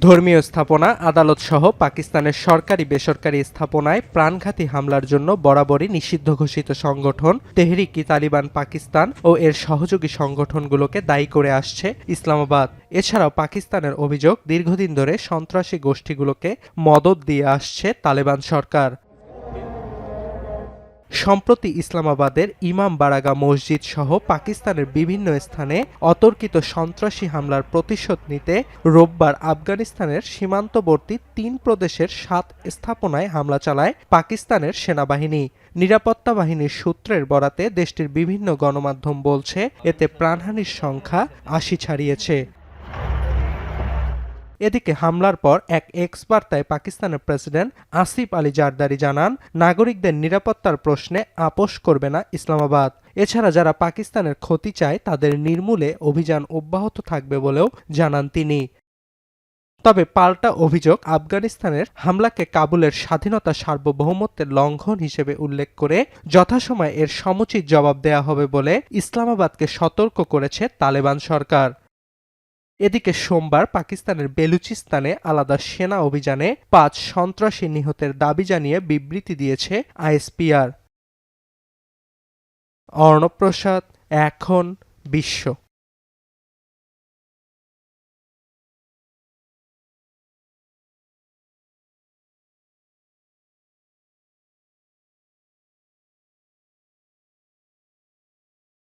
ধর্মীয় স্থাপনা, আদালত সহ পাকিস্তানের সরকারি বেসরকারি স্থাপনায় প্রাণঘাতী হামলার জন্য বরাবরই নিষিদ্ধ ঘোষিত সংগঠন তেহরিক-ই-তালিবান পাকিস্তান ও এর সহযোগী সংগঠনগুলোকে দায়ী করে আসছে ইসলামাবাদ। এছাড়াও পাকিস্তানের অভিযোগ, দীর্ঘদিন ধরে সন্ত্রাসী গোষ্ঠীগুলোকে মদদ দিয়ে আসছে তালেবান সরকার। সম্প্রতি ইসলামাবাদের ইমাম বারাগা মসজিদ সহ পাকিস্তানের বিভিন্ন স্থানে অতর্কিত সন্ত্রাসী হামলার প্রতিশোধ নিতে রোববার আফগানিস্তানের সীমান্তবর্তী ৩ প্রদেশের ৭ স্থাপনায় হামলা চালায় পাকিস্তানের সেনাবাহিনী। নিরাপত্তা বাহিনীর সূত্রের বরাতে দেশটির বিভিন্ন গণমাধ্যম বলছে, এতে প্রাণহানির সংখ্যা ৮০ ছাড়িয়েছে। এদিকে হামলার পর এক এক্স বার্তায় পাকিস্তানের প্রেসিডেন্ট আসিফ আলী জারদারি জানান, নাগরিকদের নিরাপত্তার প্রশ্নে আপোস করবে না ইসলামাবাদ। এছাড়া যারা পাকিস্তানের ক্ষতি চায় তাদের নির্মূলে অভিযান অব্যাহত থাকবে বলেও জানান তিনি। তবে পাল্টা অভিযোগ, আফগানিস্তানের হামলাকে কাবুলের স্বাধীনতা সার্বভৌমত্বের লঙ্ঘন হিসেবে উল্লেখ করে যথাসময়ে এর সমুচিত জবাব দেয়া হবে বলে ইসলামাবাদকে সতর্ক করেছে তালেবান সরকার। এদিকে সোমবার পাকিস্তানের বেলুচিস্তানে আলাদা সেনা অভিযানে ৫ সন্ত্রাসী নিহতের দাবি জানিয়ে বিবৃতি দিয়েছে আইএসপিআর। অর্ণব প্রসাদ, এখন বিশ্ব।